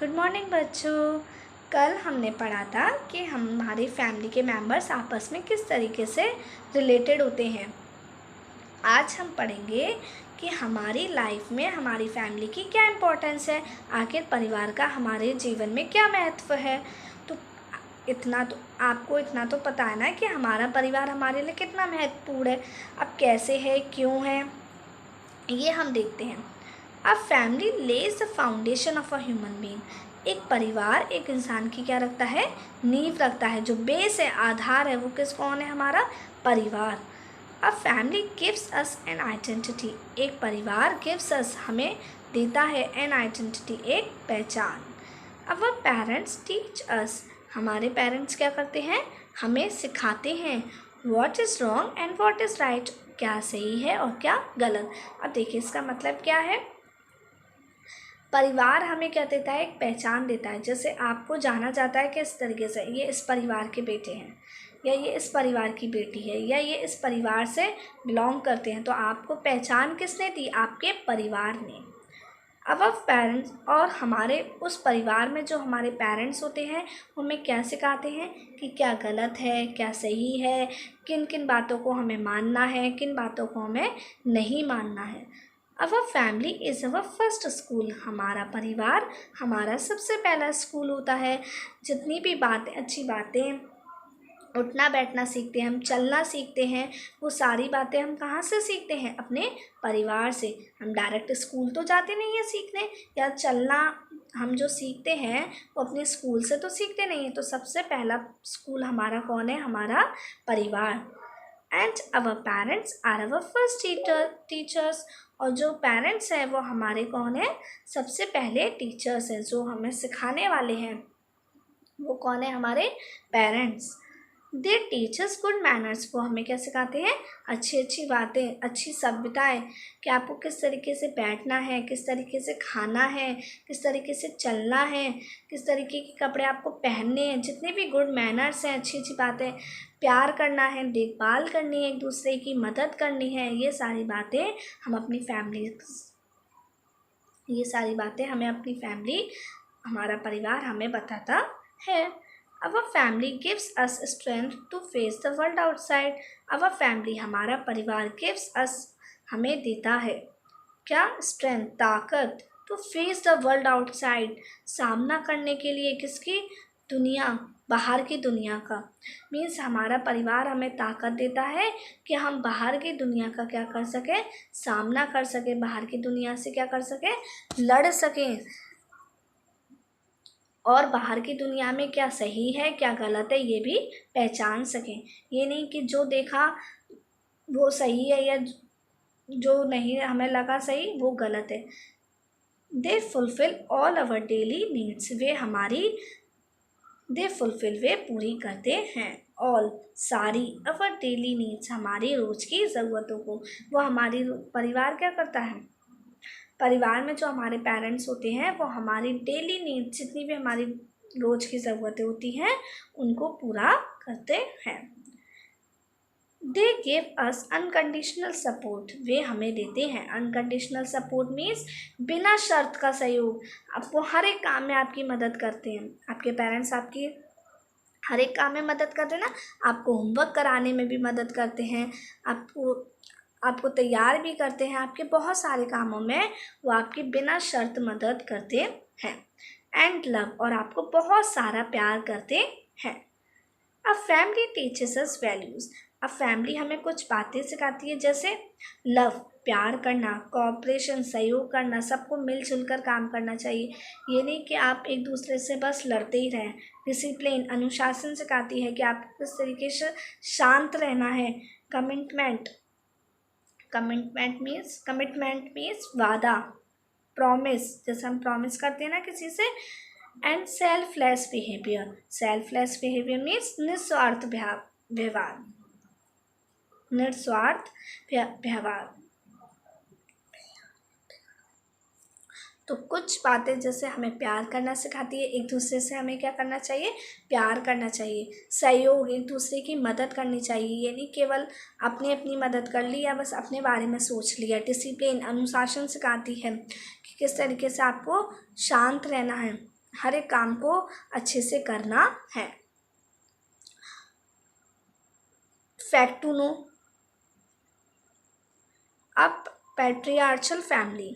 Good morning बच्चों। कल हमने पढ़ा था कि हमारी फैमिली के मेंबर्स आपस में किस तरीके से रिलेटेड होते हैं। आज हम पढ़ेंगे कि हमारी लाइफ में हमारी फैमिली की क्या इम्पोर्टेंस है, आखिर परिवार का हमारे जीवन में क्या महत्व है। तो इतना तो पता है ना कि हमारा परिवार हमारे लिए कितना महत्वपूर्ण है। अब कैसे है, क्यों है, ये हम देखते हैं। A family Lay's the foundation of a human being. एक परिवार एक इंसान की क्या रखता है, नींव रखता है। जो बेस है, आधार है, वो कौन है, हमारा परिवार। A family gives us an identity. एक परिवार गिव्स अस, हमें देता है, एन आइडेंटिटी, एक पहचान। अवर पेरेंट्स टीच अस। हमारे पेरेंट्स क्या करते हैं, हमें सिखाते हैं what is wrong and what is right. क्या सही है और क्या गलत। अब देखिए इसका मतलब क्या है। परिवार हमें क्या देता है, एक पहचान देता है। जैसे आपको जाना जाता है कि इस तरीके से ये इस परिवार के बेटे हैं, या ये इस परिवार की बेटी है, या ये इस परिवार से बिलोंग करते हैं। तो आपको पहचान किसने दी, आपके परिवार ने। अब पेरेंट्स, और हमारे उस परिवार में जो हमारे पेरेंट्स होते हैं वो हमें क्या सिखाते हैं कि क्या गलत है, क्या सही है, किन किन बातों को हमें मानना है, किन बातों को हमें नहीं मानना है। Our family is our first school. हमारा परिवार हमारा सबसे पहला स्कूल होता है। जितनी भी बातें, अच्छी बातें, उठना बैठना सीखते हैं, हम चलना सीखते हैं, वो सारी बातें हम कहाँ से सीखते हैं, अपने परिवार से। हम डायरेक्ट स्कूल तो जाते नहीं हैं सीखने, या चलना हम जो सीखते हैं वो अपने स्कूल से तो सीखते नहीं हैं। तो सबसे पहला स्कूल हमारा कौन है, हमारा परिवार। And our parents are our first teachers. और जो पेरेंट्स हैं वो हमारे कौन है, सबसे पहले टीचर्स हैं, जो हमें सिखाने वाले हैं वो कौन है, हमारे parents. They teachers good manners. वो हमें क्या सिखाते हैं, अच्छी अच्छी बातें, अच्छी सभ्यताएं, कि आपको किस तरीके से बैठना है, किस तरीके से खाना है, किस तरीके से चलना है, किस तरीके के कपड़े आपको पहनने हैं। जितने भी गुड मैनर्स हैं, अच्छी अच्छी बातें, प्यार करना है, देखभाल करनी है, एक दूसरे की मदद करनी है, ये सारी बातें हमें अपनी फैमिली, हमारा परिवार हमें बताता है। Our family gives us strength to face the world outside. Our family, हमारा परिवार, gives us, हमें देता है क्या, स्ट्रेंथ, ताकत, to face the world outside, सामना करने के लिए, किसकी, दुनिया, बाहर की दुनिया का। मीन्स हमारा परिवार हमें ताकत देता है कि हम बाहर की दुनिया का क्या कर सकें, सामना कर सकें, बाहर की दुनिया से क्या कर सकें, लड़ सकें, और बाहर की दुनिया में क्या सही है क्या गलत है ये भी पहचान सकें। ये नहीं कि जो देखा वो सही है, या जो नहीं हमें लगा सही वो गलत है। They fulfil all our daily needs. वे पूरी करते हैं, ऑल, सारी, अवर डेली नीड्स, हमारी रोज़ की ज़रूरतों को। वो हमारी परिवार क्या करता है, परिवार में जो हमारे पेरेंट्स होते हैं वो हमारी डेली नीड्स, जितनी भी हमारी रोज़ की ज़रूरतें होती हैं उनको पूरा करते हैं। They give us unconditional support. वे हमें देते हैं अनकंडीशनल सपोर्ट, मीन्स बिना शर्त का सहयोग। आपको हर एक काम में आपकी मदद करते हैं, आपके पेरेंट्स आपकी हर एक काम में मदद करते हैं ना। आपको होमवर्क कराने में भी मदद करते हैं, आपको तैयार भी करते हैं, आपके बहुत सारे कामों में वो आपकी बिना शर्त मदद करते हैं। एंड लव, और आपको बहुत सारा प्यार करते हैं। A family teaches us values. अब फैमिली हमें कुछ बातें सिखाती है, जैसे लव, प्यार करना, कोऑपरेशन, सहयोग करना, सबको मिलजुल कर काम करना चाहिए। ये नहीं कि आप एक दूसरे से बस लड़ते ही रहें। डिसिप्लिन, अनुशासन सिखाती है कि आपको किस तरीके से शांत रहना है। कमिटमेंट मीन्स वादा, प्रॉमिस, जैसे हम प्रॉमिस करते हैं ना किसी से। एंड सेल्फलेस बिहेवियर मीन्स निस्वार्थ व्यवहार। तो कुछ बातें जैसे हमें प्यार करना सिखाती है, एक दूसरे से हमें क्या करना चाहिए, प्यार करना चाहिए। सहयोग, एक दूसरे की मदद करनी चाहिए, ये नहीं केवल अपनी मदद कर ली या बस अपने बारे में सोच लिया। डिसिप्लिन, अनुशासन सिखाती है कि किस तरीके से आपको शांत रहना है, हर एक काम को अच्छे से करना है। Fact to know, a patriarchal family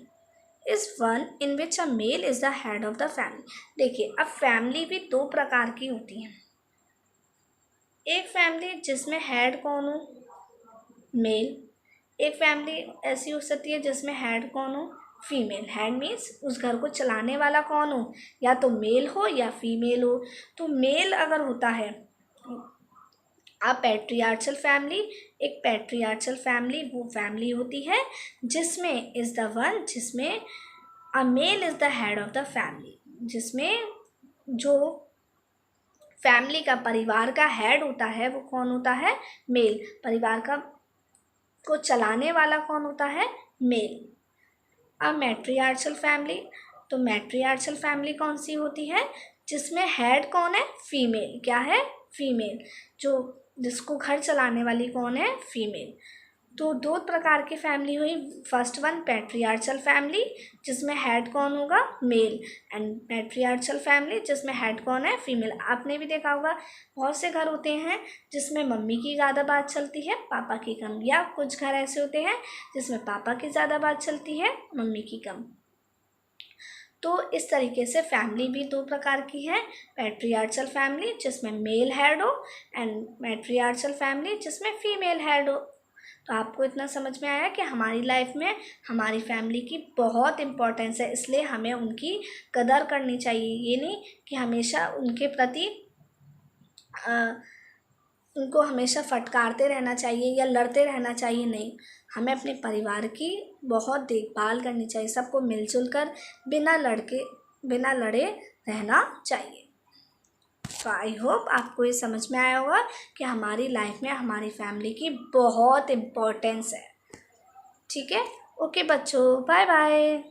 is one in which a male is the head of the family. देखिए, अब फैमिली भी दो प्रकार की होती है। एक फैमिली जिसमें हेड कौन हो, मेल। एक फैमिली ऐसी हो सकती है जिसमें हेड कौन हो, फीमेल। हेड मीन्स उस घर को चलाने वाला कौन हो, या तो मेल हो या फीमेल हो। तो मेल अगर होता है अ पैट्रियार्चल फैमिली, एक पैट्रियार्चल फैमिली वो फैमिली होती है जिसमें इज द वन, जिसमें a male is the head of the family, जिसमें जो फैमिली का, परिवार का हेड होता है वो कौन होता है, मेल। परिवार का को चलाने वाला कौन होता है, मेल। अ मैट्रियार्चल फैमिली, तो मैट्रियार्चल फैमिली कौन सी होती है, जिसमें हेड कौन है, फीमेल। क्या है, फीमेल। जो जिसको घर चलाने वाली कौन है, फीमेल। तो दो प्रकार की फैमिली हुई। फर्स्ट वन पैट्रियार्चल फैमिली जिसमें हेड कौन होगा, मेल, एंड मैट्रियार्चल फैमिली जिसमें हेड कौन है, फीमेल। आपने भी देखा होगा बहुत से घर होते हैं जिसमें मम्मी की ज़्यादा बात चलती है, पापा की कम, या कुछ घर ऐसे होते हैं जिसमें पापा की ज़्यादा बात चलती है, मम्मी की कम। तो इस तरीके से फैमिली भी दो प्रकार की है, पैट्रियार्चल फैमिली जिसमें मेल हेड हो, एंड मैट्रियार्चल फैमिली जिसमें फीमेल हेड हो। तो आपको इतना समझ में आया कि हमारी लाइफ में हमारी फैमिली की बहुत इम्पोर्टेंस है, इसलिए हमें उनकी कदर करनी चाहिए। ये नहीं कि हमेशा उनके प्रति उनको हमेशा फटकारते रहना चाहिए या लड़ते रहना चाहिए, नहीं। हमें अपने परिवार की बहुत देखभाल करनी चाहिए, सबको मिलजुल कर बिना लड़े रहना चाहिए। तो आई होप आपको ये समझ में आया होगा कि हमारी लाइफ में हमारी फैमिली की बहुत इम्पोर्टेंस है। ठीक है, ओके बच्चों, बाय बाय।